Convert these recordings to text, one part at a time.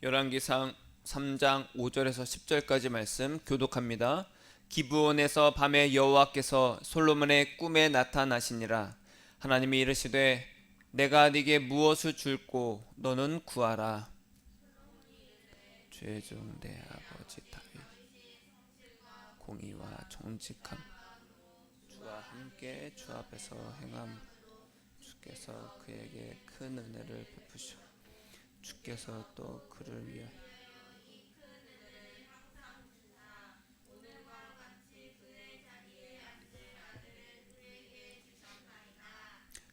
열왕기상 3장 5절에서 10절까지 말씀 교독합니다. 기브온에서 밤에 여호와께서 솔로몬의 꿈에 나타나시니라. 하나님이 이르시되 내가 네게 무엇을 줄꼬 너는 구하라. 죄종 내 아버지 다윗 공의와 정직함 주와 함께 주 앞에서 행함. 주께서 그에게 큰 은혜를 베푸시오. 주께서 또 그를 위하여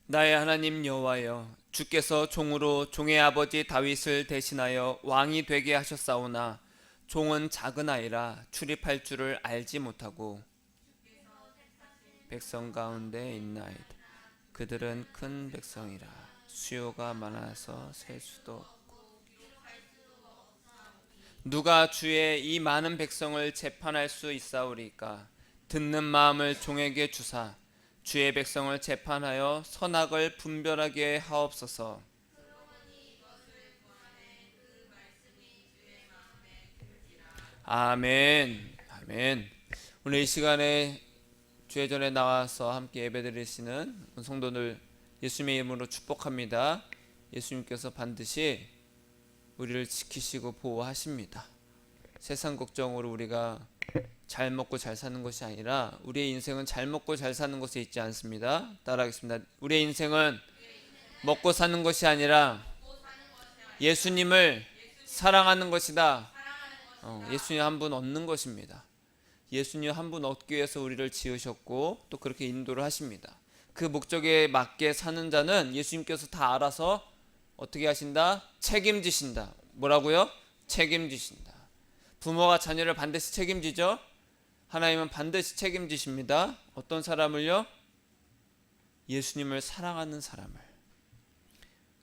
나의 하나님 여호와여, 주께서 종으로 종의 아버지 다윗을 대신하여 왕이 되게 하셨사오나 종은 작은 아이라 출입할 줄을 알지 못하고 백성 가운데 있나이다. 그들은 큰 백성이라 수요가 많아서 셀 수도 없고 누가 주의 이 많은 백성을 재판할 수 있사오리까? 듣는 마음을 종에게 주사 주의 백성을 재판하여 선악을 분별하게 하옵소서. 아멘. 아멘. 오늘 이 시간에 주의 전에 나와서 함께 예배드리시는 성도들 예수님의 이름으로 축복합니다. 예수님께서 반드시 우리를 지키시고 보호하십니다. 세상 걱정으로 우리가 잘 먹고 잘 사는 것이 아니라 우리의 인생은 잘 먹고 잘 사는 것에 있지 않습니다. 따라하겠습니다. 우리의 인생은 먹고 사는 것이 아니라 예수님을 사랑하는 것이다. 예수님 한 분 얻는 것입니다. 예수님 한 분 얻기 위해서 우리를 지으셨고 또 그렇게 인도를 하십니다. 그 목적에 맞게 사는 자는 예수님께서 다 알아서 어떻게 하신다? 책임지신다. 뭐라고요? 책임지신다. 부모가 자녀를 반드시 책임지죠. 하나님은 반드시 책임지십니다. 어떤 사람을요? 예수님을 사랑하는 사람을.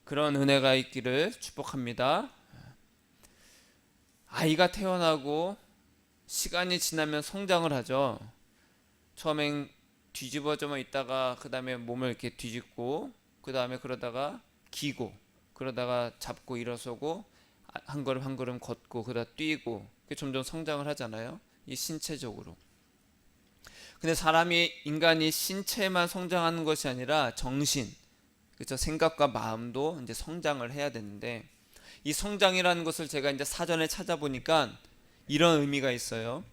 그런 은혜가 있기를 축복합니다. 아이가 태어나고 시간이 지나면 성장을 하죠. 처음엔 뒤집어져만 있다가 그 다음에 몸을 이렇게 뒤집고 그 다음에 그러다가 기고 그러다가 잡고 일어서고 한 걸음 한 걸음 걷고 그러다 뛰고 점점 성장을 하잖아요. 이 신체적으로. 근데 인간이 신체만 성장하는 것이 아니라 정신, 그렇죠? 생각과 마음도 이제 성장을 해야 되는데 이 성장이라는 것을 제가 이제 사전에 찾아보니까 이런 의미가 있어요.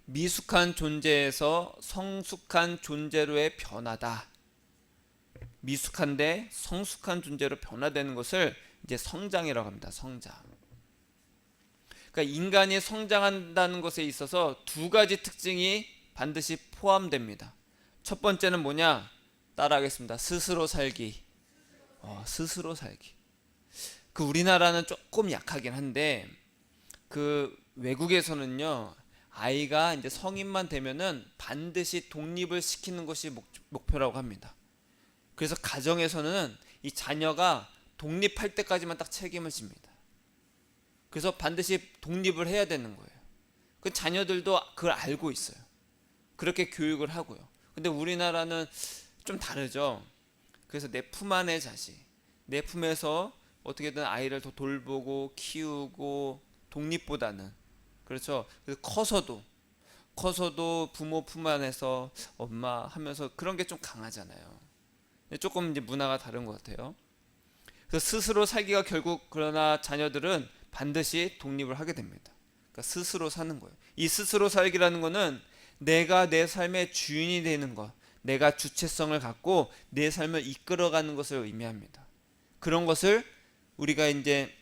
미숙한 존재에서 성숙한 존재로의 변화다. 미숙한데 성숙한 존재로 변화되는 것을 이제 성장이라고 합니다. 성장. 그러니까 인간이 성장한다는 것에 있어서 두 가지 특징이 반드시 포함됩니다. 첫 번째는 뭐냐? 따라하겠습니다. 스스로 살기. 스스로 살기. 그 우리나라는 조금 약하긴 한데 그 외국에서는요. 아이가 이제 성인만 되면은 반드시 독립을 시키는 것이 목표라고 합니다. 그래서 가정에서는 이 자녀가 독립할 때까지만 딱 책임을 집니다. 그래서 반드시 독립을 해야 되는 거예요. 그 자녀들도 그걸 알고 있어요. 그렇게 교육을 하고요. 근데 우리나라는 좀 다르죠. 그래서 내 품 안의 자식, 내 품에서 어떻게든 아이를 더 돌보고 키우고 독립보다는 그렇죠. 그래서 커서도 부모 품 안에서 엄마 하면서 그런 게 좀 강하잖아요. 조금 이제 문화가 다른 것 같아요. 그래서 스스로 살기가 결국 그러나 자녀들은 반드시 독립을 하게 됩니다. 그러니까 스스로 사는 거예요. 이 스스로 살기라는 거는 내가 내 삶의 주인이 되는 것, 내가 주체성을 갖고 내 삶을 이끌어가는 것을 의미합니다. 그런 것을 우리가 이제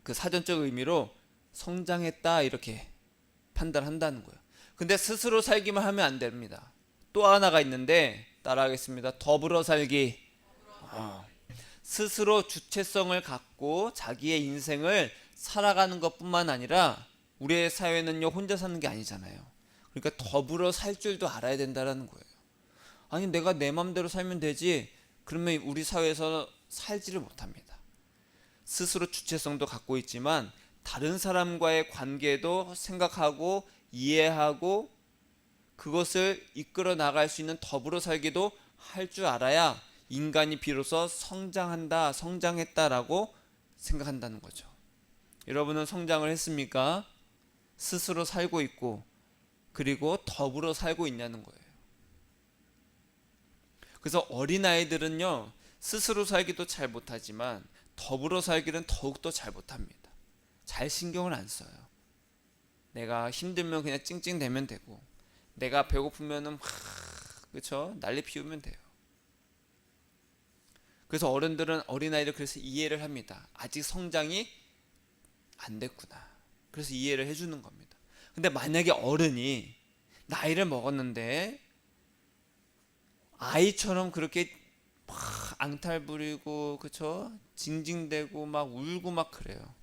그 사전적 의미로 성장했다 이렇게 판단한다는 거예요. 근데 스스로 살기만 하면 안 됩니다. 또 하나가 있는데 따라하겠습니다. 더불어 살기. 스스로 주체성을 갖고 자기의 인생을 살아가는 것뿐만 아니라 우리의 사회는요 혼자 사는 게 아니잖아요. 그러니까 더불어 살 줄도 알아야 된다는 거예요. 아니 내가 내 맘대로 살면 되지 그러면 우리 사회에서 살지를 못합니다. 스스로 주체성도 갖고 있지만 다른 사람과의 관계도 생각하고 이해하고 그것을 이끌어 나갈 수 있는 더불어 살기도 할 줄 알아야 인간이 비로소 성장했다라고 생각한다는 거죠. 여러분은 성장을 했습니까? 스스로 살고 있고 그리고 더불어 살고 있냐는 거예요. 그래서 어린아이들은요, 스스로 살기도 잘 못하지만 더불어 살기는 더욱더 잘 못합니다. 잘 신경을 안 써요. 내가 힘들면 그냥 찡찡대면 되고, 내가 배고프면은 막 그쵸? 난리 피우면 돼요. 그래서 어른들은 어린아이를 그래서 이해를 합니다. 아직 성장이 안 됐구나. 그래서 이해를 해주는 겁니다. 근데 만약에 어른이 나이를 먹었는데 아이처럼 그렇게 막 앙탈 부리고 그쵸? 징징대고 막 울고 막 그래요.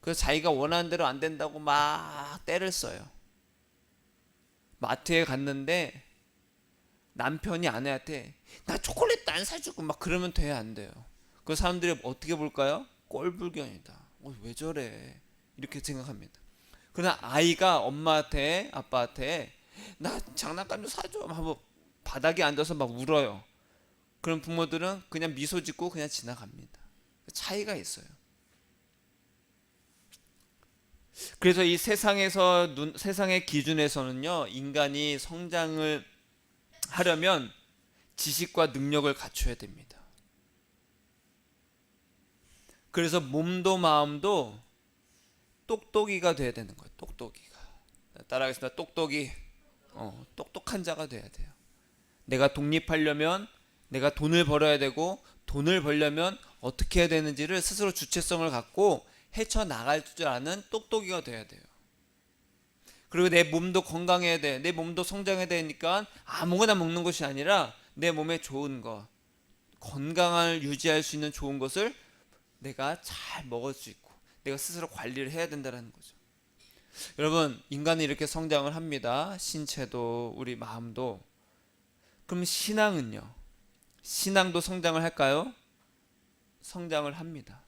그래서 자기가 원하는 대로 안 된다고 막 떼를 써요. 마트에 갔는데 남편이 아내한테 나 초콜릿도 안 사주고 막 그러면 돼야 안 돼요. 그 사람들이 어떻게 볼까요? 꼴불견이다. 왜 저래? 이렇게 생각합니다. 그러나 아이가 엄마한테 아빠한테 나 장난감 좀 사줘 하고 바닥에 앉아서 막 울어요. 그럼 부모들은 그냥 미소 짓고 그냥 지나갑니다. 차이가 있어요. 그래서 이 세상의 기준에서는요, 인간이 성장을 하려면 지식과 능력을 갖춰야 됩니다. 그래서 몸도 마음도 똑똑이가 돼야 되는 거예요. 똑똑이가. 따라하겠습니다. 똑똑이. 똑똑한 자가 돼야 돼요. 내가 독립하려면 내가 돈을 벌어야 되고, 돈을 벌려면 어떻게 해야 되는지를 스스로 주체성을 갖고 헤쳐나갈 줄 아는 똑똑이가 돼야 돼요. 그리고 내 몸도 건강해야 돼. 내 몸도 성장해야 되니까 아무거나 먹는 것이 아니라 내 몸에 좋은 거, 건강을 유지할 수 있는 좋은 것을 내가 잘 먹을 수 있고 내가 스스로 관리를 해야 된다는 거죠. 여러분, 인간은 이렇게 성장을 합니다. 신체도 우리 마음도. 그럼 신앙은요? 신앙도 성장을 할까요? 성장을 합니다.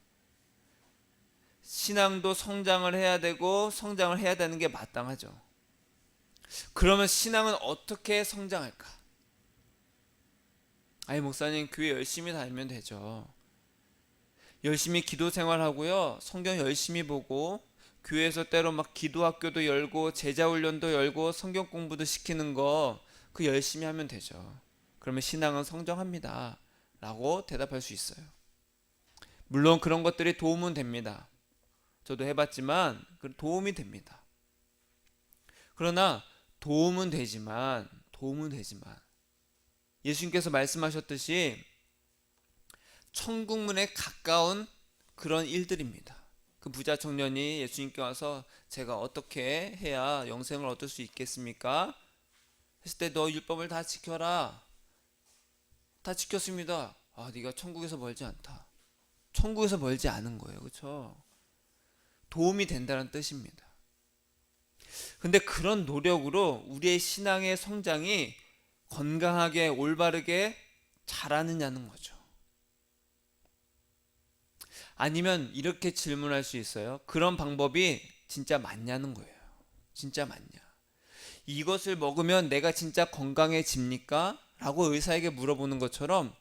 신앙도 성장을 해야 되고 성장을 해야 되는 게 마땅하죠. 그러면 신앙은 어떻게 성장할까? 아니 목사님, 교회 열심히 다니면 되죠. 열심히 기도 생활하고요, 성경 열심히 보고 교회에서 때로 막 기도학교도 열고 제자훈련도 열고 성경 공부도 시키는 거 그 열심히 하면 되죠. 그러면 신앙은 성장합니다 라고 대답할 수 있어요. 물론 그런 것들이 도움은 됩니다. 저도 해봤지만 도움이 됩니다. 그러나 도움은 되지만 예수님께서 말씀하셨듯이 천국문에 가까운 그런 일들입니다. 그 부자 청년이 예수님께 와서 제가 어떻게 해야 영생을 얻을 수 있겠습니까? 했을 때 너 율법을 다 지켜라. 다 지켰습니다. 아, 네가 천국에서 멀지 않다. 천국에서 멀지 않은 거예요. 그렇죠? 도움이 된다는 뜻입니다. 근데 그런 노력으로 우리의 신앙의 성장이 건강하게 올바르게 자라느냐는 거죠. 아니면 이렇게 질문할 수 있어요. 그런 방법이 진짜 맞냐는 거예요. 진짜 맞냐? 이것을 먹으면 내가 진짜 건강해집니까? 라고 의사에게 물어보는 것처럼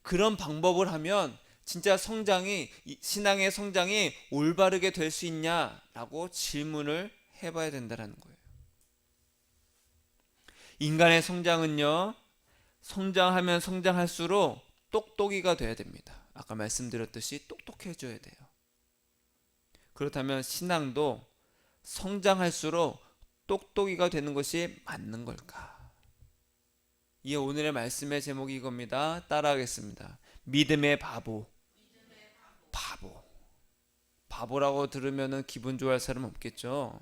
그런 방법을 하면 진짜 신앙의 성장이 올바르게 될 수 있냐라고 질문을 해봐야 된다는 거예요. 인간의 성장은요, 성장하면 성장할수록 똑똑이가 돼야 됩니다. 아까 말씀드렸듯이 똑똑해져야 돼요. 그렇다면 신앙도 성장할수록 똑똑이가 되는 것이 맞는 걸까? 이 오늘의 말씀의 제목이 이겁니다. 따라하겠습니다. 믿음의 바보. 바보라고 들으면 기분 좋아할 사람 없겠죠.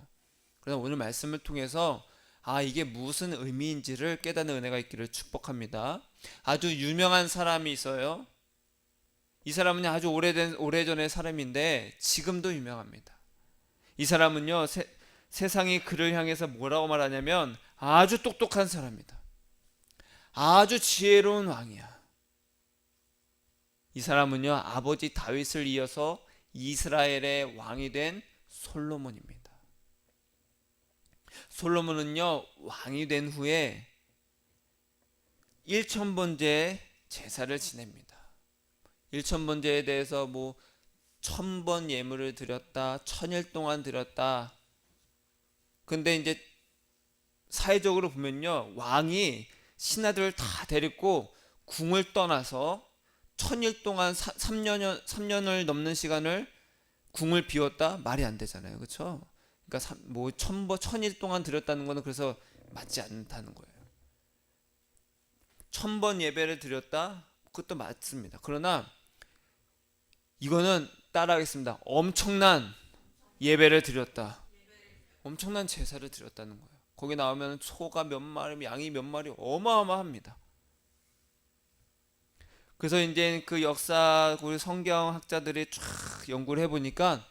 그러나 오늘 말씀을 통해서 이게 무슨 의미인지를 깨닫는 은혜가 있기를 축복합니다. 아주 유명한 사람이 있어요. 이 사람은 아주 오래전의 사람인데 지금도 유명합니다. 이 사람은요, 세상이 그를 향해서 뭐라고 말하냐면 아주 똑똑한 사람이다. 아주 지혜로운 왕이야. 이 사람은요, 아버지 다윗을 이어서 이스라엘의 왕이 된 솔로몬입니다. 솔로몬은요, 왕이 된 후에 1000번째 제사를 지냅니다. 1000번째에 대해서 1000번 예물을 드렸다. 1000일 동안 드렸다. 근데 이제 사회적으로 보면요, 왕이 신하들을 다 데리고 궁을 떠나서 1000일 동안 3년을 넘는 시간을 궁을 비웠다? 말이 안 되잖아요. 그렇죠? 그러니까 뭐 1000일 동안 드렸다는 거는 그래서 맞지 않다는 거예요. 1000번 예배를 드렸다? 그것도 맞습니다. 그러나 이거는 따라하겠습니다. 엄청난 예배를 드렸다. 엄청난 제사를 드렸다는 거예요. 거기 나오면 소가 몇 마리, 양이 몇 마리, 어마어마합니다. 그래서 이제 그 역사, 우리 성경학자들이 쫙 연구를 해보니까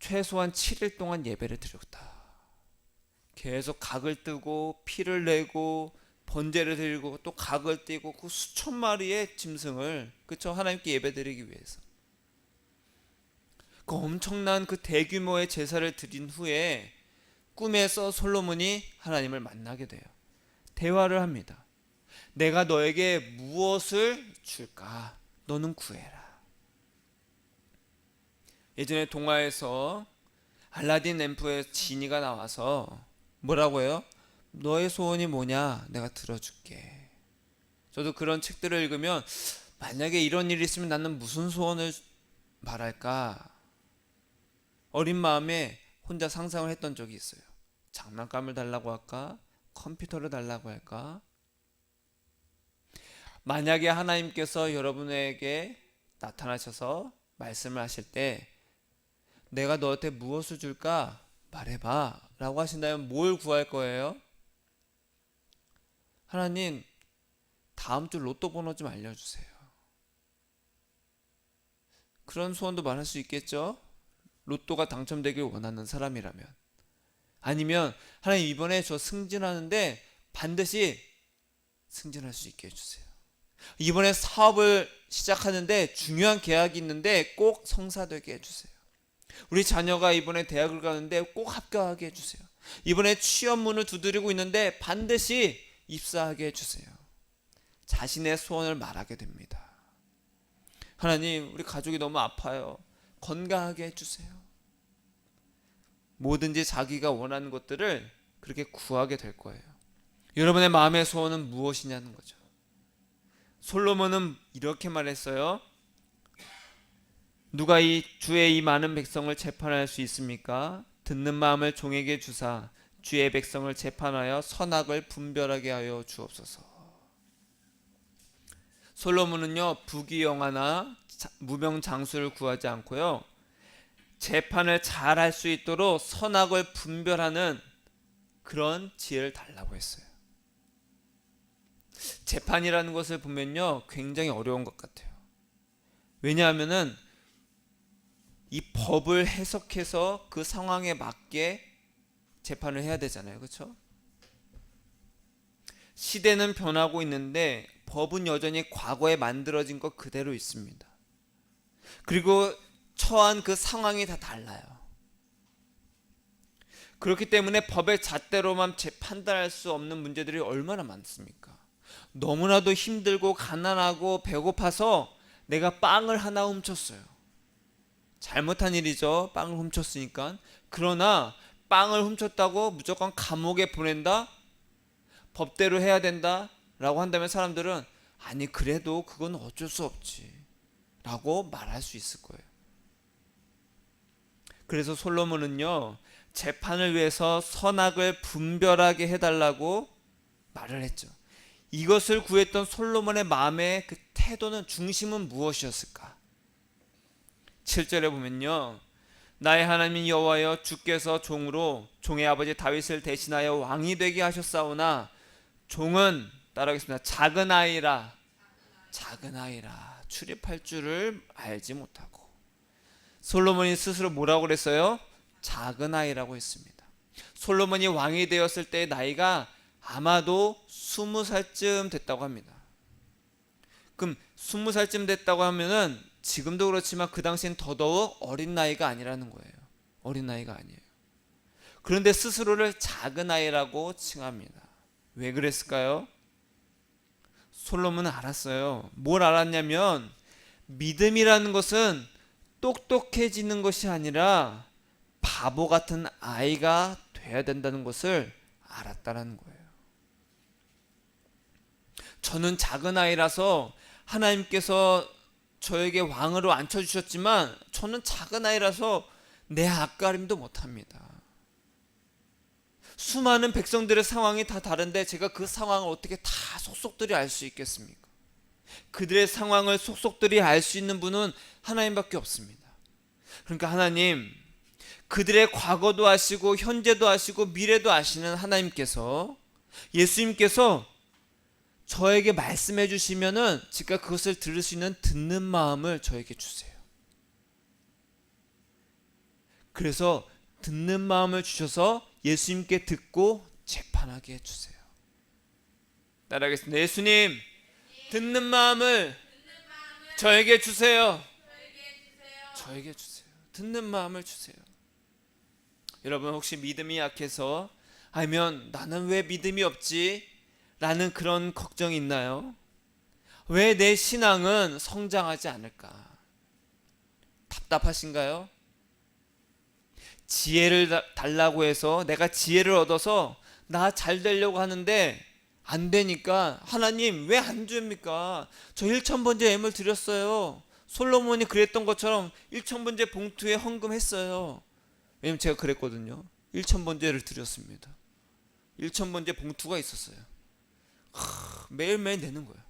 최소한 7일 동안 예배를 드렸다. 계속 각을 뜨고 피를 내고 번제를 드리고 또 각을 띄고 그 수천 마리의 짐승을, 그쵸, 하나님께 예배드리기 위해서 그 엄청난 그 대규모의 제사를 드린 후에 꿈에서 솔로몬이 하나님을 만나게 돼요. 대화를 합니다. 내가 너에게 무엇을 줄까? 너는 구해라. 예전에 동화에서 알라딘 램프의 지니가 나와서 뭐라고 해요? 너의 소원이 뭐냐? 내가 들어줄게. 저도 그런 책들을 읽으면 만약에 이런 일이 있으면 나는 무슨 소원을 말할까? 어린 마음에 혼자 상상을 했던 적이 있어요. 장난감을 달라고 할까? 컴퓨터를 달라고 할까? 만약에 하나님께서 여러분에게 나타나셔서 말씀을 하실 때 내가 너한테 무엇을 줄까? 말해봐 라고 하신다면 뭘 구할 거예요? 하나님, 다음 주 로또 번호 좀 알려주세요. 그런 소원도 말할 수 있겠죠? 로또가 당첨되길 원하는 사람이라면. 아니면 하나님, 이번에 저 승진하는데 반드시 승진할 수 있게 해주세요. 이번에 사업을 시작하는데 중요한 계약이 있는데 꼭 성사되게 해주세요. 우리 자녀가 이번에 대학을 가는데 꼭 합격하게 해주세요. 이번에 취업문을 두드리고 있는데 반드시 입사하게 해주세요. 자신의 소원을 말하게 됩니다. 하나님, 우리 가족이 너무 아파요. 건강하게 해주세요. 뭐든지 자기가 원하는 것들을 그렇게 구하게 될 거예요. 여러분의 마음의 소원은 무엇이냐는 거죠. 솔로몬은 이렇게 말했어요. 누가 이 주의 이 많은 백성을 재판할 수 있습니까? 듣는 마음을 종에게 주사 주의 백성을 재판하여 선악을 분별하게 하여 주옵소서. 솔로몬은요, 부귀영화나 무병장수를 구하지 않고요, 재판을 잘 할 수 있도록 선악을 분별하는 그런 지혜를 달라고 했어요. 재판이라는 것을 보면요, 굉장히 어려운 것 같아요. 왜냐하면은 이 법을 해석해서 그 상황에 맞게 재판을 해야 되잖아요. 그렇죠? 시대는 변하고 있는데 법은 여전히 과거에 만들어진 것 그대로 있습니다. 그리고 처한 그 상황이 다 달라요. 그렇기 때문에 법의 잣대로만 판단할 수 없는 문제들이 얼마나 많습니까? 너무나도 힘들고 가난하고 배고파서 내가 빵을 하나 훔쳤어요. 잘못한 일이죠. 빵을 훔쳤으니까. 그러나 빵을 훔쳤다고 무조건 감옥에 보낸다? 법대로 해야 된다? 라고 한다면 사람들은 아니, 그래도 그건 어쩔 수 없지 라고 말할 수 있을 거예요. 그래서 솔로몬은요, 재판을 위해서 선악을 분별하게 해달라고 말을 했죠. 이것을 구했던 솔로몬의 마음의 그 태도는, 중심은 무엇이었을까? 7절에 보면요, 나의 하나님 여호와여, 주께서 종으로 종의 아버지 다윗을 대신하여 왕이 되게 하셨사오나 종은, 따라하겠습니다, 작은 아이라 출입할 줄을 알지 못하고. 솔로몬이 스스로 뭐라고 그랬어요? 작은 아이라고 했습니다. 솔로몬이 왕이 되었을 때 나이가 아마도 20살쯤 됐다고 합니다. 그럼 20살쯤 됐다고 하면은 지금도 그렇지만 그 당시엔 더더욱 어린 나이가 아니라는 거예요. 어린 나이가 아니에요. 그런데 스스로를 작은 아이라고 칭합니다. 왜 그랬을까요? 솔로몬은 알았어요. 뭘 알았냐면 믿음이라는 것은 똑똑해지는 것이 아니라 바보 같은 아이가 돼야 된다는 것을 알았다는 거예요. 저는 작은 아이라서 하나님께서 저에게 왕으로 앉혀주셨지만 저는 작은 아이라서 내 앞가림도 못합니다. 수많은 백성들의 상황이 다 다른데 제가 그 상황을 어떻게 다 속속들이 알 수 있겠습니까? 그들의 상황을 속속들이 알 수 있는 분은 하나님밖에 없습니다. 그러니까 하나님, 그들의 과거도 아시고 현재도 아시고 미래도 아시는 하나님께서, 예수님께서 저에게 말씀해 주시면은 제가 그것을 들을 수 있는 듣는 마음을 저에게 주세요. 그래서 듣는 마음을 주셔서 예수님께 듣고 재판하게 해주세요. 따라하겠습니다. 예수님, 듣는 마음을 저에게 주세요. 저에게 주세요. 듣는 마음을 주세요. 여러분, 혹시 믿음이 약해서 아니면 나는 왜 믿음이 없지? 라는 그런 걱정이 있나요? 왜 내 신앙은 성장하지 않을까? 답답하신가요? 지혜를 달라고 해서 내가 지혜를 얻어서 나 잘 되려고 하는데 안 되니까 하나님 왜 안 줍니까? 저 1,000번째 예물 드렸어요. 솔로몬이 그랬던 것처럼 1,000번째 봉투에 헌금했어요. 왜냐면 제가 그랬거든요. 1,000번째를 드렸습니다. 1,000번째 봉투가 있었어요. 매일매일 내는 거예요.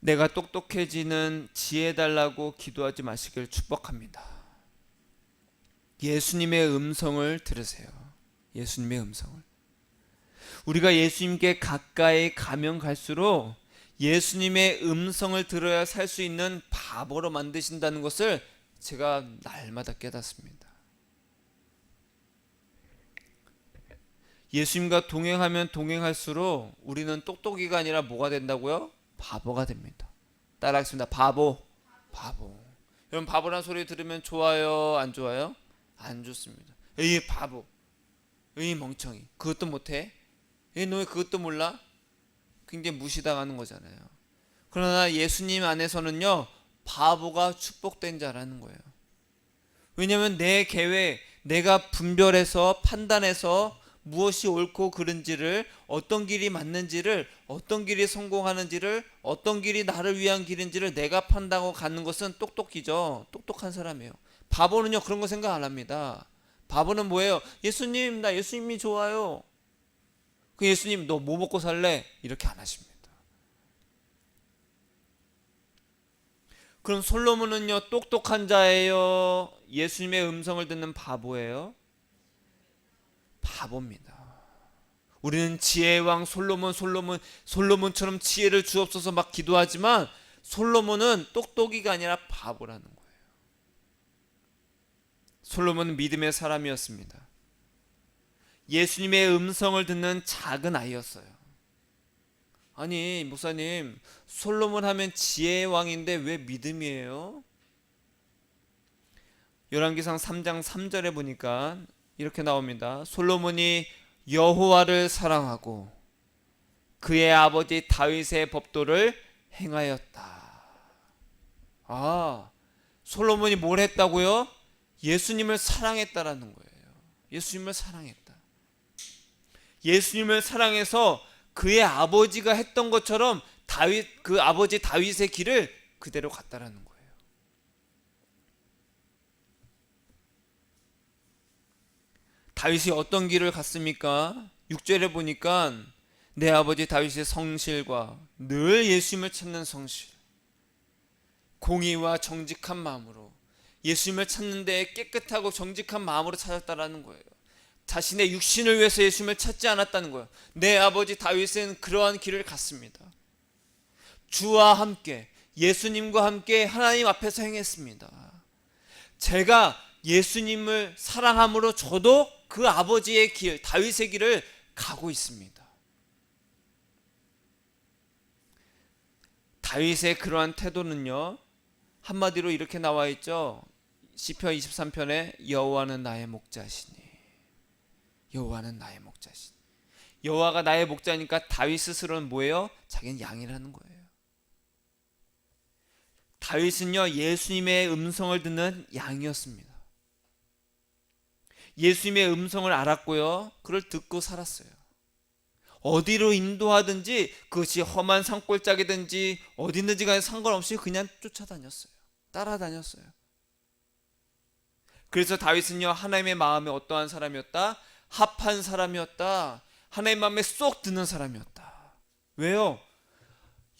내가 똑똑해지는 지혜 달라고 기도하지 마시길 축복합니다. 예수님의 음성을 들으세요. 예수님의 음성을. 우리가 예수님께 가까이 가면 갈수록 예수님의 음성을 들어야 살 수 있는 바보로 만드신다는 것을 제가 날마다 깨닫습니다. 예수님과 동행하면 동행할수록 우리는 똑똑이가 아니라 뭐가 된다고요? 바보가 됩니다. 따라하겠습니다. 바보. 여러분, 바보란 소리 들으면 좋아요, 안 좋아요? 안 좋습니다. 에이 바보, 에이 멍청이, 그것도 못해? 에이 너 왜 그것도 몰라? 굉장히 무시당하는 거잖아요. 그러나 예수님 안에서는요, 바보가 축복된 자라는 거예요. 왜냐하면 내 계획, 내가 분별해서 판단해서 무엇이 옳고 그른지를, 어떤 길이 맞는지를, 어떤 길이 성공하는지를, 어떤 길이 나를 위한 길인지를 내가 판단하고 가는 것은 똑똑이죠. 똑똑한 사람이에요. 바보는요, 그런 거 생각 안 합니다. 바보는 뭐예요? 예수님, 나 예수님이 좋아요. 그 예수님, 너 뭐 먹고 살래? 이렇게 안 하십니다. 그럼 솔로몬은요, 똑똑한 자예요? 예수님의 음성을 듣는 바보예요? 바보입니다. 우리는 지혜의 왕 솔로몬처럼 지혜를 주옵소서 막 기도하지만 솔로몬은 똑똑이가 아니라 바보라는 거예요. 솔로몬은 믿음의 사람이었습니다. 예수님의 음성을 듣는 작은 아이였어요. 아니 목사님, 솔로몬 하면 지혜의 왕인데 왜 믿음이에요? 열왕기상 3장 3절에 보니까 이렇게 나옵니다. 솔로몬이 여호와를 사랑하고 그의 아버지 다윗의 법도를 행하였다. 아, 솔로몬이 뭘 했다고요? 예수님을 사랑했다라는 거예요. 예수님을 사랑했다. 예수님을 사랑해서 그의 아버지가 했던 것처럼 그 아버지 다윗의 길을 그대로 갔다라는 거예요. 다윗이 어떤 길을 갔습니까? 6절에 보니까 내 아버지 다윗의 성실과 늘 예수님을 찾는 성실, 공의와 정직한 마음으로 예수님을 찾는데 깨끗하고 정직한 마음으로 찾았다라는 거예요. 자신의 육신을 위해서 예수님을 찾지 않았다는 거예요. 내 아버지 다윗은 그러한 길을 갔습니다. 주와 함께, 예수님과 함께 하나님 앞에서 행했습니다. 제가 예수님을 사랑함으로 저도 그 아버지의 길, 다윗의 길을 가고 있습니다. 다윗의 그러한 태도는요, 한마디로 이렇게 나와 있죠. 시편 23편에 여호와는 나의 목자시니, 여호와는 나의 목자시니. 여호와가 나의 목자니까 다윗 스스로는 뭐예요? 자기는 양이라는 거예요. 다윗은요, 예수님의 음성을 듣는 양이었습니다. 예수님의 음성을 알았고요, 그걸 듣고 살았어요. 어디로 인도하든지, 그것이 험한 산골짜기든지 어디든지 간에 상관없이 그냥 쫓아다녔어요. 따라다녔어요. 그래서 다윗은요, 하나님의 마음에 어떠한 사람이었다? 합한 사람이었다. 하나님의 마음에 쏙 드는 사람이었다. 왜요?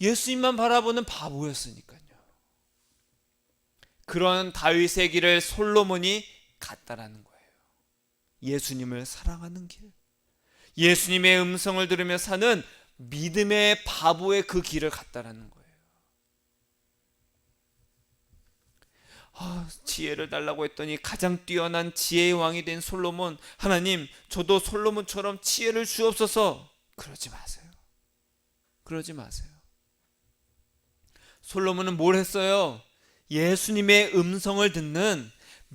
예수님만 바라보는 바보였으니까요. 그런 다윗의 길을 솔로몬이 갔다라는 거예요. 예수님을 사랑하는 길, 예수님의 음성을 들으며 사는 믿음의 바보의 그 길을 갔다라는 거예요. 지혜를 달라고 했더니 가장 뛰어난 지혜의 왕이 된 솔로몬, 하나님 저도 솔로몬처럼 지혜를 주옵소서. 그러지 마세요. 그러지 마세요. 솔로몬은 뭘 했어요? 예수님의 음성을 듣는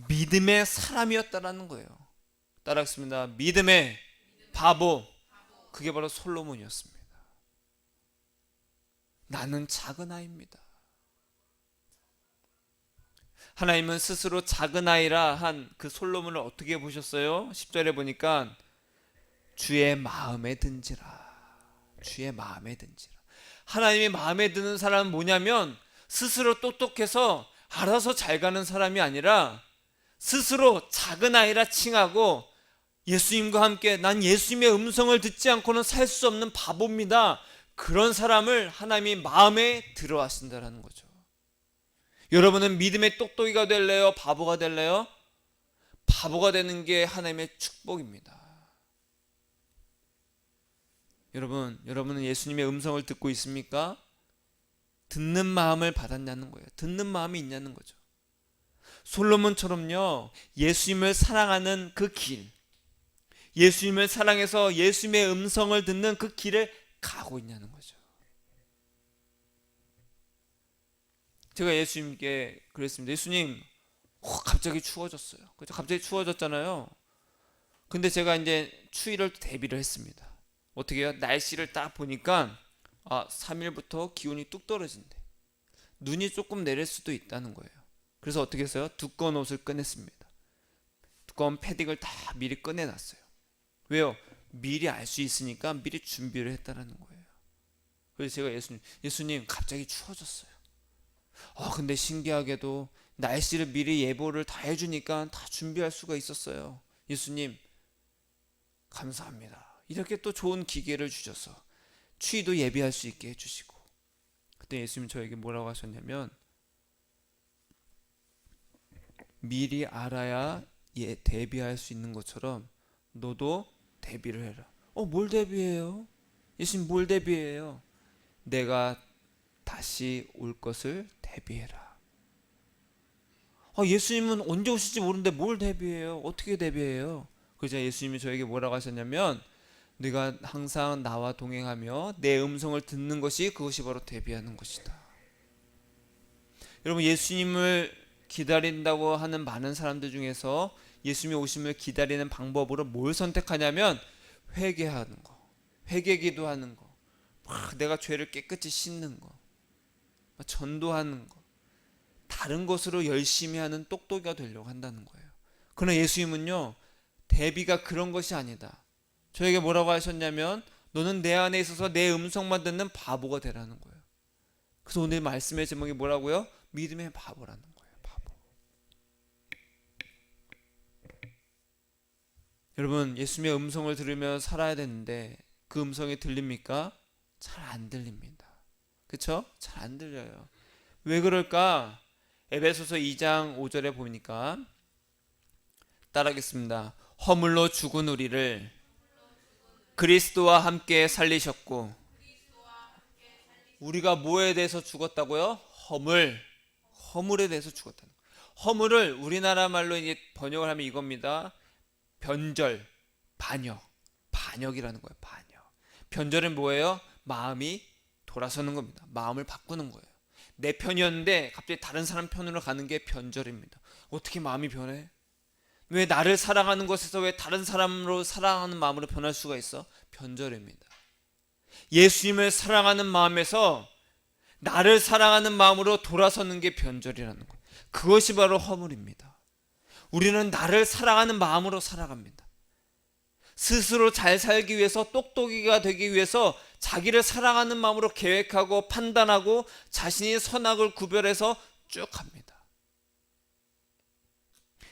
믿음의 사람이었다라는 거예요. 따라하겠습니다. 믿음의 바보, 그게 바로 솔로몬이었습니다. 나는 작은 아이입니다. 하나님은 스스로 작은 아이라 한 그 솔로몬을 어떻게 보셨어요? 10절에 보니까 주의 마음에 든지라. 주의 마음에 든지라. 하나님의 마음에 드는 사람은 뭐냐면 스스로 똑똑해서 알아서 잘 가는 사람이 아니라 스스로 작은 아이라 칭하고 예수님과 함께 난 예수님의 음성을 듣지 않고는 살 수 없는 바보입니다. 그런 사람을 하나님이 마음에 들어 하신다는 거죠. 여러분은 믿음의 똑똑이가 될래요? 바보가 될래요? 바보가 되는 게 하나님의 축복입니다. 여러분은 예수님의 음성을 듣고 있습니까? 듣는 마음을 받았냐는 거예요. 듣는 마음이 있냐는 거죠. 솔로몬처럼요, 예수님을 사랑하는 그 길, 예수님을 사랑해서 예수님의 음성을 듣는 그 길을 가고 있냐는 거죠. 제가 예수님께 그랬습니다. 예수님, 갑자기 추워졌어요. 그죠? 갑자기 추워졌잖아요. 근데 제가 이제 추위를 대비를 했습니다. 어떻게 해요? 날씨를 딱 보니까 3일부터 기온이 뚝 떨어진대. 눈이 조금 내릴 수도 있다는 거예요. 그래서 어떻게 했어요? 두꺼운 옷을 꺼냈습니다. 두꺼운 패딩을 다 미리 꺼내놨어요. 왜요? 미리 알 수 있으니까 미리 준비를 했다는 거예요. 그래서 제가 예수님 갑자기 추워졌어요. 근데 신기하게도 날씨를 미리 예보를 다 해주니까 다 준비할 수가 있었어요. 예수님 감사합니다. 이렇게 또 좋은 기계를 주셔서 추위도 예비할 수 있게 해주시고. 그때 예수님 저에게 뭐라고 하셨냐면, 미리 알아야 대비할 수 있는 것처럼 너도 대비를 해라. 뭘 대비해요? 예수님 뭘 대비해요? 내가 다시 올 것을 대비해라. 예수님은 언제 오실지 모르는데 뭘 대비해요? 어떻게 대비해요? 그래서 예수님이 저에게 뭐라고 하셨냐면, 네가 항상 나와 동행하며 내 음성을 듣는 것이, 그것이 바로 대비하는 것이다. 여러분, 예수님을 기다린다고 하는 많은 사람들 중에서 예수님이 오심을 기다리는 방법으로 뭘 선택하냐면 회개하는 거, 회개 기도하는 거, 내가 죄를 깨끗이 씻는 거, 전도하는 거, 다른 것으로 열심히 하는 똑똑이가 되려고 한다는 거예요. 그러나 예수님은요, 대비가 그런 것이 아니다. 저에게 뭐라고 하셨냐면, 너는 내 안에 있어서 내 음성만 듣는 바보가 되라는 거예요. 그래서 오늘 말씀의 제목이 뭐라고요? 믿음의 바보라는 거예요. 바보. 여러분, 예수님의 음성을 들으며 살아야 되는데 그 음성이 들립니까? 잘 안 들립니다. 그렇죠? 잘 안 들려요. 왜 그럴까? 에베소서 2장 5절에 보니까, 따라하겠습니다. 허물로 죽은 우리를 그리스도와 함께 살리셨고. 우리가 뭐에 대해서 죽었다고요? 허물에 대해서 죽었다는 거예요. 허물을 우리나라 말로 이제 번역을 하면 이겁니다. 변절, 반역이라는 거예요. 반역. 변절은 뭐예요? 마음이 돌아서는 겁니다. 마음을 바꾸는 거예요. 내 편이었는데 갑자기 다른 사람 편으로 가는 게 변절입니다. 어떻게 마음이 변해? 왜 나를 사랑하는 것에서 왜 다른 사람으로 사랑하는 마음으로 변할 수가 있어? 변절입니다. 예수님을 사랑하는 마음에서 나를 사랑하는 마음으로 돌아서는 게 변절이라는 것. 그것이 바로 허물입니다. 우리는 나를 사랑하는 마음으로 살아갑니다. 스스로 잘 살기 위해서, 똑똑이가 되기 위해서 자기를 사랑하는 마음으로 계획하고 판단하고 자신이 선악을 구별해서 쭉 합니다.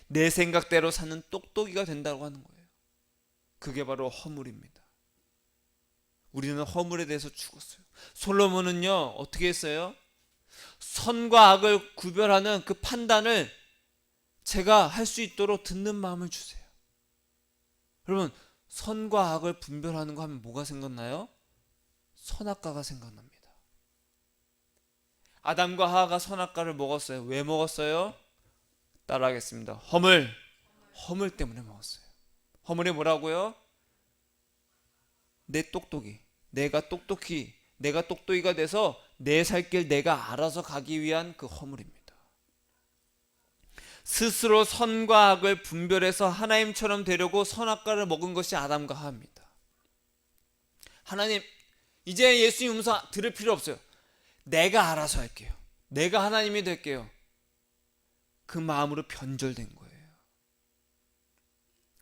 내 생각대로 사는 똑똑이가 된다고 하는 거예요. 그게 바로 허물입니다. 우리는 허물에 대해서 죽었어요. 솔로몬은요, 어떻게 했어요? 선과 악을 구별하는 그 판단을 제가 할 수 있도록 듣는 마음을 주세요. 여러분, 선과 악을 분별하는 거 하면 뭐가 생각나요? 선악과가 생각납니다. 아담과 하와가 선악과를 먹었어요. 왜 먹었어요? 따라하겠습니다. 허물 때문에 먹었어요. 허물이 뭐라고요? 내 똑똑이, 내가 똑똑이가 돼서 내 살 길 내가 알아서 가기 위한 그 허물입니다. 스스로 선과 악을 분별해서 하나님처럼 되려고 선악과를 먹은 것이 아담과 하와입니다. 하나님, 이제 예수님 음성 들을 필요 없어요. 내가 알아서 할게요. 내가 하나님이 될게요. 그 마음으로 변절된 거예요.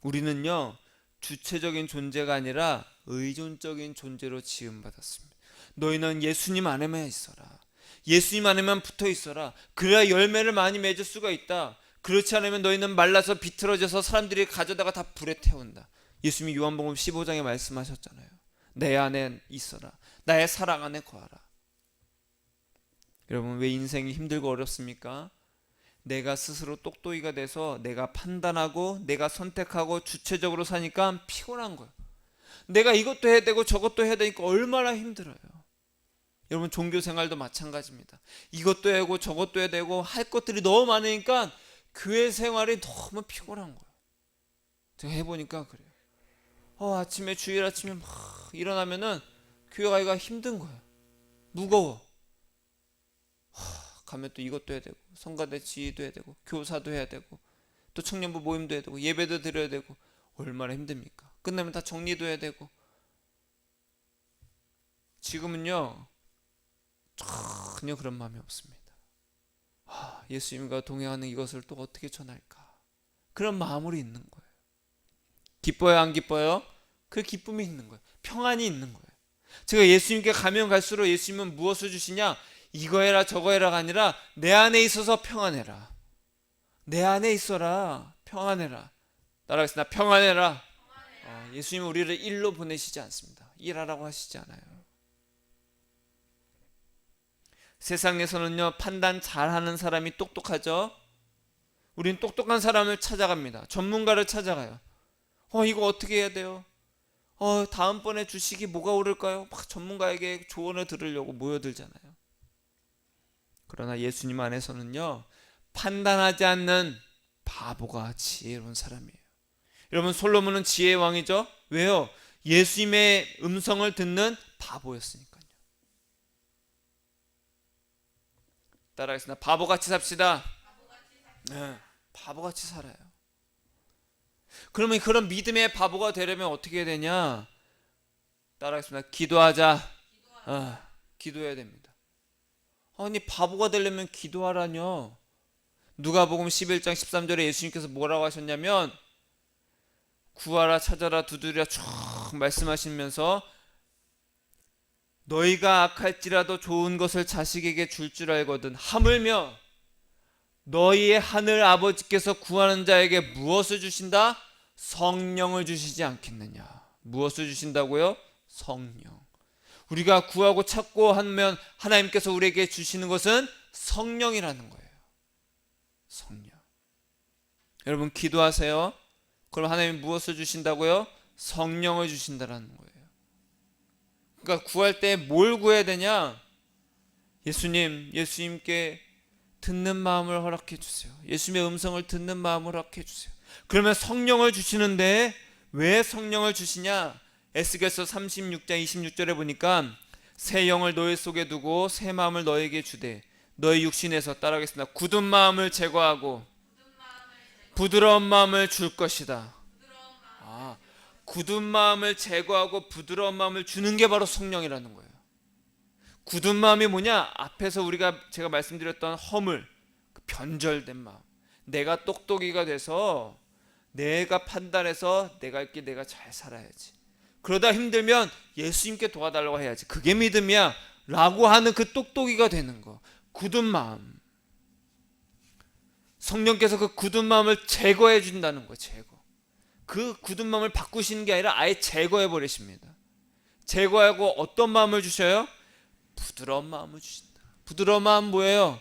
우리는요, 주체적인 존재가 아니라 의존적인 존재로 지음받았습니다. 너희는 예수님 안에만 있어라. 예수님 안에만 붙어 있어라. 그래야 열매를 많이 맺을 수가 있다. 그렇지 않으면 너희는 말라서 비틀어져서 사람들이 가져다가 다 불에 태운다. 예수님이 요한복음 15장에 말씀하셨잖아요. 내 안에 있어라. 나의 사랑 안에 거하라. 여러분, 왜 인생이 힘들고 어렵습니까? 내가 스스로 똑똑이가 돼서 내가 판단하고 내가 선택하고 주체적으로 사니까 피곤한 거예요. 내가 이것도 해야 되고 저것도 해야 되니까 얼마나 힘들어요. 여러분, 종교 생활도 마찬가지입니다. 이것도 해야 되고 저것도 해야 되고 할 것들이 너무 많으니까 교회 생활이 너무 피곤한 거예요. 제가 해보니까 그래요. 아침에 주일 아침에 막 일어나면은 교회 가기가 힘든 거예요. 무거워. 가면 또 이것도 해야 되고 성가대 지휘도 해야 되고 교사도 해야 되고 또 청년부 모임도 해야 되고 예배도 드려야 되고 얼마나 힘듭니까? 끝나면 다 정리도 해야 되고. 지금은요, 전혀 그런 마음이 없습니다. 예수님과 동행하는 이것을 또 어떻게 전할까? 그런 마음으로 있는 거예요. 기뻐요, 안 기뻐요? 그 기쁨이 있는 거예요. 평안이 있는 거예요. 제가 예수님께 가면 갈수록 예수님은 무엇을 주시냐? 이거 해라 저거 해라가 아니라 내 안에 있어서 평안해라. 내 안에 있어라. 평안해라. 따라하겠습니다. 평안해라. 예수님은 우리를 일로 보내시지 않습니다. 일하라고 하시지 않아요. 세상에서는요, 판단 잘하는 사람이 똑똑하죠. 우린 똑똑한 사람을 찾아갑니다. 전문가를 찾아가요. 이거 어떻게 해야 돼요? 다음번에 주식이 뭐가 오를까요? 막 전문가에게 조언을 들으려고 모여들잖아요. 그러나 예수님 안에서는요, 판단하지 않는 바보가 지혜로운 사람이에요. 여러분, 솔로몬은 지혜의 왕이죠. 왜요? 예수님의 음성을 듣는 바보였으니까요. 따라하겠습니다. 바보같이 삽시다. 네, 바보같이 살아요. 그러면 그런 믿음의 바보가 되려면 어떻게 해야 되냐? 따라하겠습니다. 기도하자. 기도해야 됩니다. 아니, 바보가 되려면 기도하라뇨. 누가복음 11장 13절에 예수님께서 뭐라고 하셨냐면, 구하라 찾아라 두드리라 쭉 말씀하시면서 너희가 악할지라도 좋은 것을 자식에게 줄 줄 알거든 하물며 너희의 하늘 아버지께서 구하는 자에게 무엇을 주신다? 성령을 주시지 않겠느냐. 무엇을 주신다고요? 성령. 우리가 구하고 찾고 하면 하나님께서 우리에게 주시는 것은 성령이라는 거예요. 성령. 여러분, 기도하세요. 그럼 하나님이 무엇을 주신다고요? 성령을 주신다라는 거예요. 그러니까 구할 때 뭘 구해야 되냐? 예수님께 듣는 마음을 허락해 주세요. 예수님의 음성을 듣는 마음을 허락해 주세요. 그러면 성령을 주시는데 왜 성령을 주시냐? 에스겔서 36장 26절에 보니까 새 영을 너희 속에 두고 새 마음을 너에게 주되 너희 육신에서 따라하겠습니다. 굳은 마음을 제거하고 부드러운 마음을 줄 것이다. 굳은 마음을 제거하고 부드러운 마음을 주는 게 바로 성령이라는 거예요. 굳은 마음이 뭐냐? 앞에서 제가 말씀드렸던 허물, 그 변절된 마음. 내가 똑똑이가 돼서 내가 판단해서 내가 할 길 내가 잘 살아야지. 그러다 힘들면 예수님께 도와달라고 해야지. 그게 믿음이야 라고 하는 그 똑똑이가 되는 거. 굳은 마음. 성령께서 그 굳은 마음을 제거해 준다는 거예요. 제거. 그 굳은 마음을 바꾸시는 게 아니라 아예 제거해 버리십니다. 제거하고 어떤 마음을 주셔요? 부드러운 마음을 주신다. 부드러운 마음 뭐예요?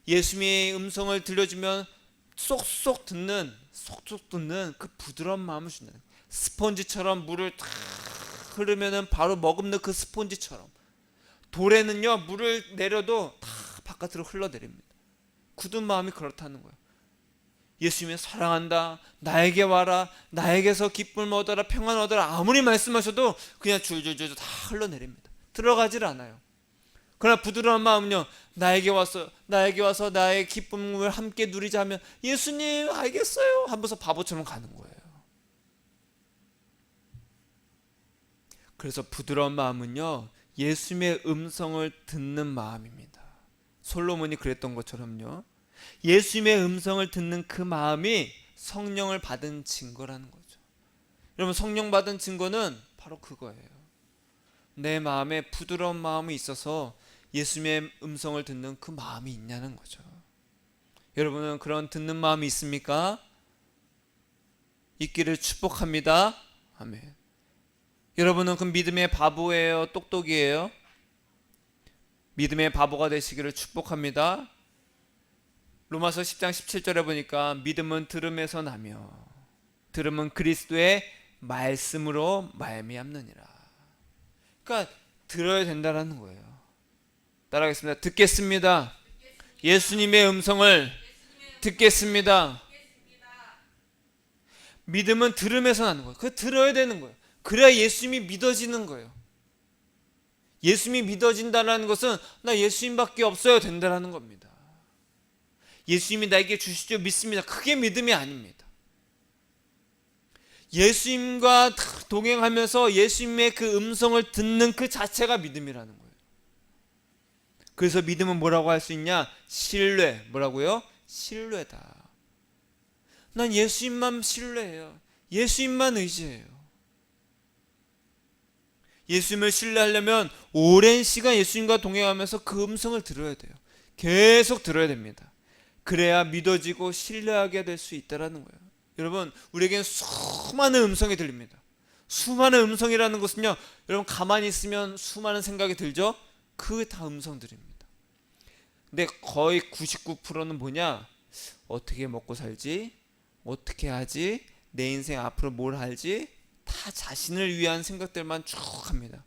예수님의 음성을 들려주면 쏙쏙 듣는 그 부드러운 마음을 준다. 스펀지처럼 물을 탁 흐르면은 바로 머금는 그 스펀지처럼. 돌에는요 물을 내려도 다 바깥으로 흘러내립니다. 굳은 마음이 그렇다는 거예요. 예수님이 사랑한다, 나에게 와라, 나에게서 기쁨을 얻어라, 평안 얻어라 아무리 말씀하셔도 그냥 줄줄줄 다 흘러내립니다. 들어가질 않아요. 그러나 부드러운 마음은요, 나에게 와서 나의 기쁨을 함께 누리자 하면 예수님 알겠어요 하면서 바보처럼 가는 거예요. 그래서 부드러운 마음은요, 예수님의 음성을 듣는 마음입니다. 솔로몬이 그랬던 것처럼요, 예수님의 음성을 듣는 그 마음이 성령을 받은 증거라는 거죠. 여러분, 성령 받은 증거는 바로 그거예요. 내 마음에 부드러운 마음이 있어서 예수님의 음성을 듣는 그 마음이 있냐는 거죠. 여러분은 그런 듣는 마음이 있습니까? 있기를 축복합니다. 아멘. 여러분은 그 믿음의 바보예요? 똑똑이에요? 믿음의 바보가 되시기를 축복합니다. 로마서 10장 17절에 보니까 믿음은 들음에서 나며 들음은 그리스도의 말씀으로 말미암느니라. 그러니까 들어야 된다는 거예요. 따라하겠습니다. 듣겠습니다. 예수님의 음성을 듣겠습니다. 믿음은 들음에서 나는 거예요. 그거 들어야 되는 거예요. 그래야 예수님이 믿어지는 거예요. 예수님이 믿어진다는 것은 나 예수님밖에 없어야 된다는 겁니다. 예수님이 나에게 주시죠 믿습니다. 그게 믿음이 아닙니다. 예수님과 동행하면서 예수님의 그 음성을 듣는 그 자체가 믿음이라는 거예요. 그래서 믿음은 뭐라고 할 수 있냐? 신뢰. 뭐라고요? 신뢰다. 난 예수님만 신뢰해요. 예수님만 의지해요. 예수님을 신뢰하려면 오랜 시간 예수님과 동행하면서 그 음성을 들어야 돼요. 계속 들어야 됩니다. 그래야 믿어지고 신뢰하게 될 수 있다는 거예요. 여러분, 우리에겐 수많은 음성이 들립니다. 수많은 음성이라는 것은요, 여러분 가만히 있으면 수많은 생각이 들죠? 그 다 음성들입니다. 근데 거의 99%는 뭐냐? 어떻게 먹고 살지? 어떻게 하지? 내 인생 앞으로 뭘 할지? 다 자신을 위한 생각들만 쭉 합니다.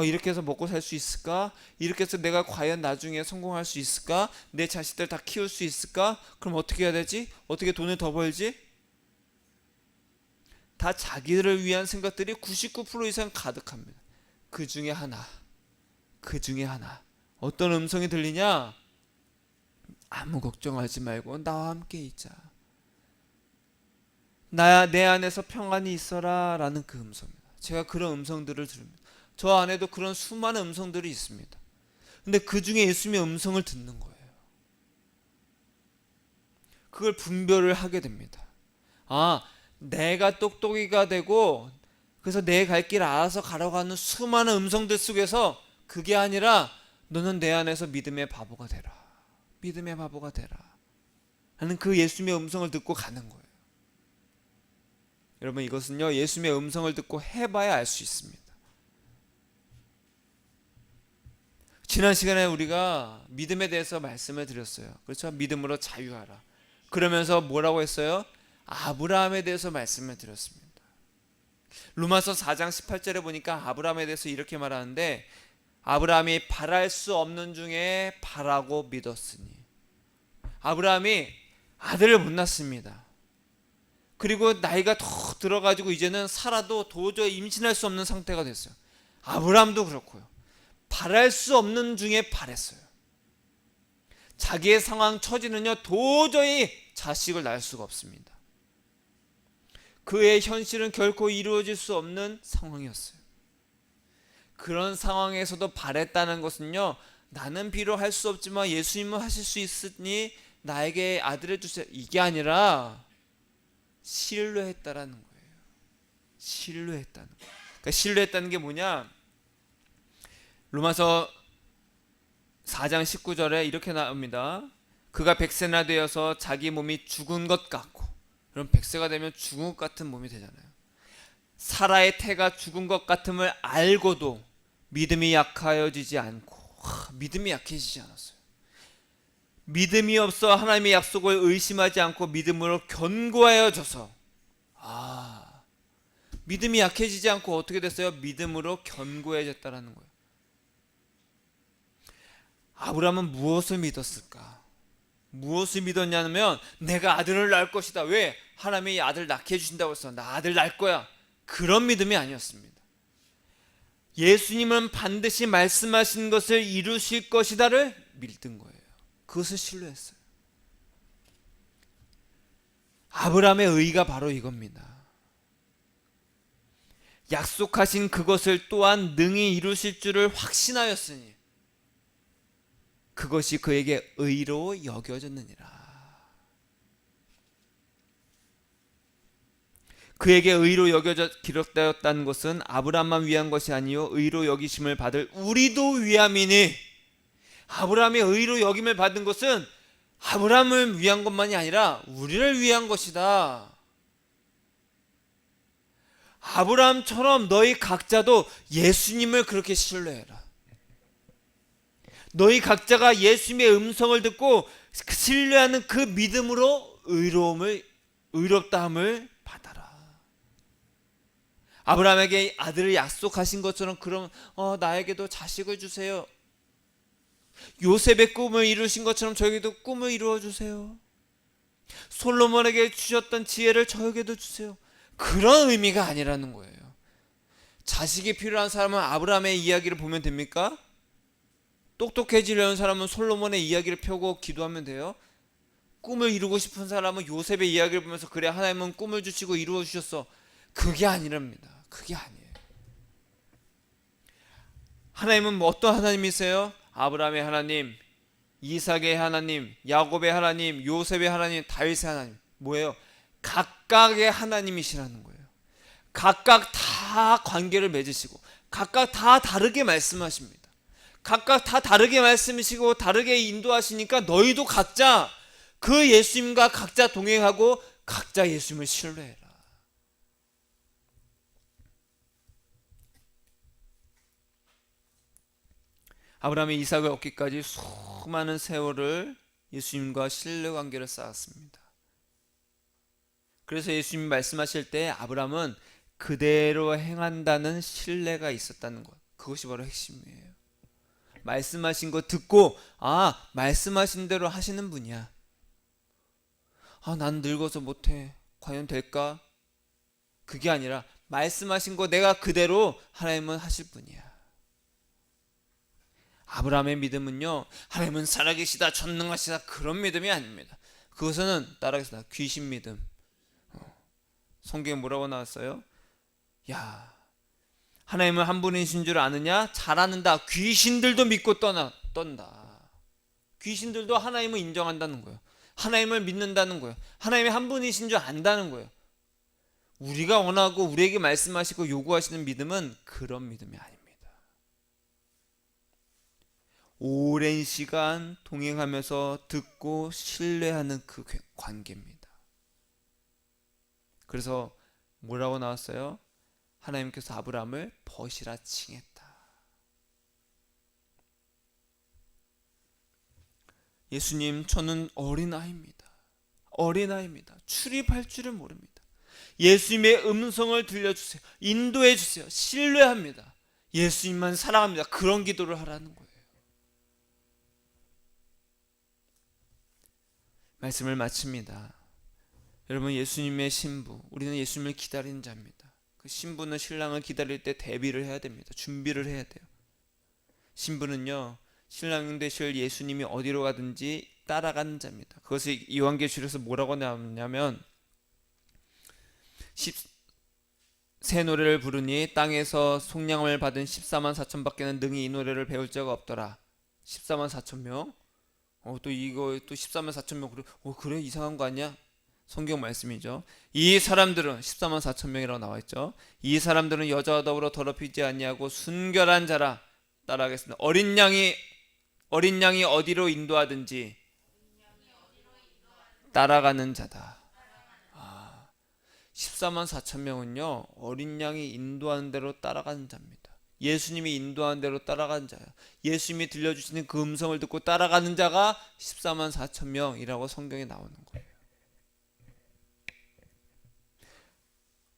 이렇게 해서 먹고 살 수 있을까? 이렇게 해서 내가 과연 나중에 성공할 수 있을까? 내 자식들 다 키울 수 있을까? 그럼 어떻게 해야 되지? 어떻게 돈을 더 벌지? 다 자기를 위한 생각들이 99% 이상 가득합니다. 그 중에 하나 어떤 음성이 들리냐? 아무 걱정하지 말고 나와 함께 있자. 내 안에서 평안이 있어라 라는 그 음성입니다. 제가 그런 음성들을 들습니다. 저 안에도 그런 수많은 음성들이 있습니다. 근데 그 중에 예수님의 음성을 듣는 거예요. 그걸 분별을 하게 됩니다. 내가 똑똑이가 되고 그래서 내 갈 길 알아서 가려고 하는 수많은 음성들 속에서 그게 아니라 너는 내 안에서 믿음의 바보가 되라. 믿음의 바보가 되라 하는 그 예수님의 음성을 듣고 가는 거예요. 여러분, 이것은요, 예수님의 음성을 듣고 해봐야 알 수 있습니다. 지난 시간에 우리가 믿음에 대해서 말씀을 드렸어요. 그렇죠? 믿음으로 자유하라. 그러면서 뭐라고 했어요? 아브라함에 대해서 말씀을 드렸습니다. 로마서 4장 18절에 보니까 아브라함에 대해서 이렇게 말하는데, 아브라함이 바랄 수 없는 중에 바라고 믿었으니. 아브라함이 아들을 못 낳습니다. 그리고 나이가 더 들어가지고 이제는 살아도 도저히 임신할 수 없는 상태가 됐어요. 아브라함도 그렇고요. 바랄 수 없는 중에 바랬어요. 자기의 상황 처지는요, 도저히 자식을 낳을 수가 없습니다. 그의 현실은 결코 이루어질 수 없는 상황이었어요. 그런 상황에서도 바랬다는 것은요, 나는 비록 할 수 없지만 예수님은 하실 수 있으니 나에게 아들을 주세요, 이게 아니라 신뢰했다라는 거예요. 신뢰했다는 거예요. 그러니까 신뢰했다는 게 뭐냐, 로마서 4장 19절에 이렇게 나옵니다. 그가 100세나 되어서 자기 몸이 죽은 것 같고, 그럼 100세가 되면 죽은 것 같은 몸이 되잖아요. 사라의 태가 죽은 것 같음을 알고도 믿음이 약하여지지 않고, 믿음이 약해지지 않았어요. 믿음이 없어 하나님의 약속을 의심하지 않고 믿음으로 견고하여져서, 믿음이 약해지지 않고 어떻게 됐어요? 믿음으로 견고해졌다라는 거예요. 아브라함은 무엇을 믿었을까? 무엇을 믿었냐면, 내가 아들을 낳을 것이다. 왜? 하나님이 아들 낳게 해주신다고 해서 나 아들 낳을 거야, 그런 믿음이 아니었습니다. 예수님은 반드시 말씀하신 것을 이루실 것이다를 믿은 거예요. 그것을 신뢰했어요. 아브라함의 의가 바로 이겁니다. 약속하신 그것을 또한 능히 이루실 줄을 확신하였으니 그것이 그에게 의로 여겨졌느니라. 그에게 의로 여겨져 기록되었다는 것은 아브라함만 위한 것이 아니요 의로 여기심을 받을 우리도 위함이니, 아브라함의 의로 여김을 받은 것은 아브라함을 위한 것만이 아니라 우리를 위한 것이다. 아브라함처럼 너희 각자도 예수님을 그렇게 신뢰해라. 너희 각자가 예수님의 음성을 듣고 신뢰하는 그 믿음으로 의롭다함을 받아라. 아브라함에게 아들을 약속하신 것처럼, 그럼 나에게도 자식을 주세요. 요셉의 꿈을 이루신 것처럼 저에게도 꿈을 이루어 주세요. 솔로몬에게 주셨던 지혜를 저에게도 주세요. 그런 의미가 아니라는 거예요. 자식이 필요한 사람은 아브라함의 이야기를 보면 됩니까? 똑똑해지려는 사람은 솔로몬의 이야기를 펴고 기도하면 돼요? 꿈을 이루고 싶은 사람은 요셉의 이야기를 보면서, 그래 하나님은 꿈을 주시고 이루어 주셨어, 그게 아니랍니다. 그게 아니에요. 하나님은 뭐 어떤 하나님이세요? 아브라함의 하나님, 이삭의 하나님, 야곱의 하나님, 요셉의 하나님, 다윗의 하나님. 뭐예요? 각각의 하나님이시라는 거예요. 각각 다 관계를 맺으시고 각각 다 다르게 말씀하십니다. 각각 다 다르게 말씀하시고 다르게 인도하시니까 너희도 각자 그 예수님과 각자 동행하고 각자 예수님을 신뢰해라. 아브라함이 이삭을 얻기까지 수많은 세월을 예수님과 신뢰관계를 쌓았습니다. 그래서 예수님이 말씀하실 때 아브라함은 그대로 행한다는 신뢰가 있었다는 것, 그것이 바로 핵심이에요. 말씀하신 거 듣고, 말씀하신 대로 하시는 분이야. 난 늙어서 못해, 과연 될까? 그게 아니라 말씀하신 거 내가 그대로 하나님은 하실 분이야. 아브라함의 믿음은요, 하나님은 살아계시다, 전능하시다, 그런 믿음이 아닙니다. 그것은 따라하겠습니다. 귀신 믿음. 성경에 뭐라고 나왔어요? 야, 하나님은 한 분이신 줄 아느냐? 잘 아는다. 귀신들도 믿고 떤다. 귀신들도 하나님을 인정한다는 거예요. 하나님을 믿는다는 거예요. 하나님이 한 분이신 줄 안다는 거예요. 우리가 원하고 우리에게 말씀하시고 요구하시는 믿음은 그런 믿음이 아닙니다. 오랜 시간 동행하면서 듣고 신뢰하는 그 관계입니다. 그래서 뭐라고 나왔어요? 하나님께서 아브라함을 벗이라 칭했다. 예수님, 저는 어린아이입니다. 출입할 줄을 모릅니다. 예수님의 음성을 들려주세요. 인도해 주세요. 신뢰합니다. 예수님만 사랑합니다. 그런 기도를 하라는 거예요. 말씀을 마칩니다. 여러분, 예수님의 신부, 우리는 예수님을 기다리는 자입니다. 그 신부는 신랑을 기다릴 때 대비를 해야 됩니다. 준비를 해야 돼요. 신부는요, 신랑 되실 예수님이 어디로 가든지 따라가는 자입니다. 그것을 요한계시록에서 뭐라고 나오냐면, 새 노래를 부르니 땅에서 속량을 받은 14만 4천 밖에는 능히 이 노래를 배울 자가 없더라. 14만 4천 명? 또 이거 또 14만 4천 명 그래 이상한 거 아니야? 성경 말씀이죠. 이 사람들은 14만 4천 명이라고 나와 있죠. 이 사람들은 여자와 더불어 더럽히지 아니하고 순결한 자라. 따라하겠습니다. 어린 양이 어디로 인도하든지 따라가는 자다. 14만 4천 명은요, 어린 양이 인도하는 대로 따라가는 자입니다. 예수님이 인도하는 대로 따라가는 자예요. 예수님이 들려주시는 그 음성을 듣고 따라가는 자가 14만 4천 명이라고 성경에 나오는 거예요.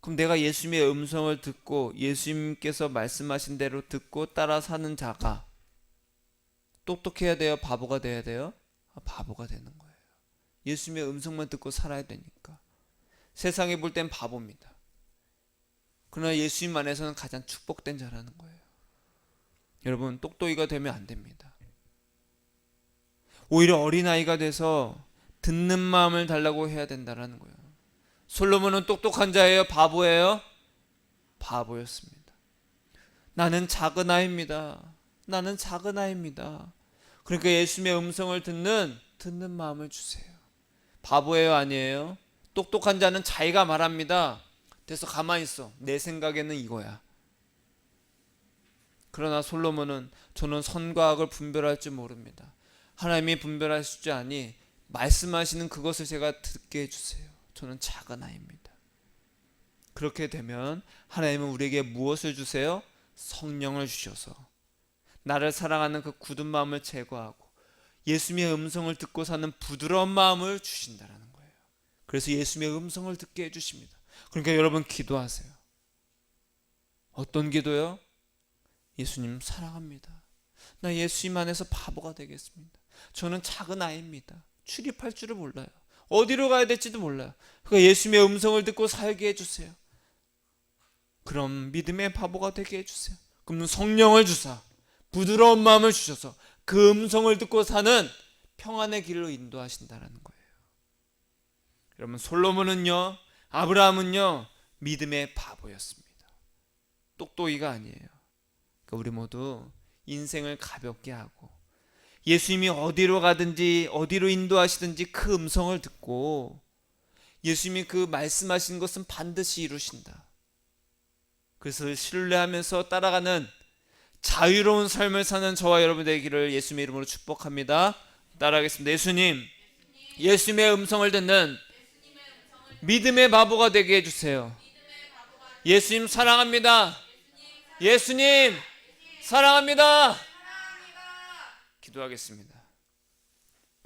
그럼 내가 예수님의 음성을 듣고 예수님께서 말씀하신 대로 듣고 따라 사는 자가 똑똑해야 돼요? 바보가 돼야 돼요? 바보가 되는 거예요. 예수님의 음성만 듣고 살아야 되니까. 세상에 볼 땐 바보입니다. 그러나 예수님 안에서는 가장 축복된 자라는 거예요. 여러분, 똑똑이가 되면 안 됩니다. 오히려 어린아이가 돼서 듣는 마음을 달라고 해야 된다는 거예요. 솔로몬은 똑똑한 자예요? 바보예요? 바보였습니다. 나는 작은 아이입니다. 나는 작은 아이입니다. 그러니까 예수님의 음성을 듣는 마음을 주세요. 바보예요? 아니에요? 똑똑한 자는 자기가 말합니다. 그래서 가만히 있어. 내 생각에는 이거야. 그러나 솔로몬은 저는 선과 악을 분별할 줄 모릅니다. 하나님이 분별하실 줄 아니 말씀하시는 그것을 제가 듣게 해주세요. 저는 작은 아이입니다. 그렇게 되면 하나님은 우리에게 무엇을 주세요? 성령을 주셔서 나를 사랑하는 그 굳은 마음을 제거하고 예수님의 음성을 듣고 사는 부드러운 마음을 주신다는 거예요. 그래서 예수님의 음성을 듣게 해주십니다. 그러니까 여러분 기도하세요. 어떤 기도요? 예수님 사랑합니다. 나 예수님 안에서 바보가 되겠습니다. 저는 작은 아이입니다. 출입할 줄을 몰라요. 어디로 가야 될지도 몰라요. 그러니까 예수님의 음성을 듣고 살게 해주세요. 그럼 믿음의 바보가 되게 해주세요. 그럼 성령을 주사 부드러운 마음을 주셔서 그 음성을 듣고 사는 평안의 길로 인도하신다는 거예요. 여러분, 솔로몬은요, 아브라함은요, 믿음의 바보였습니다. 똑똑이가 아니에요. 그러니까 우리 모두 인생을 가볍게 하고 예수님이 어디로 가든지 어디로 인도하시든지 그 음성을 듣고 예수님이 그 말씀하신 것은 반드시 이루신다. 그래서 신뢰하면서 따라가는 자유로운 삶을 사는 저와 여러분 되기를 예수님의 이름으로 축복합니다. 따라하겠습니다. 예수님의 음성을 듣는 믿음의 바보가 되게 해주세요. 예수님 사랑합니다. 예수님 사랑합니다. 기도하겠습니다.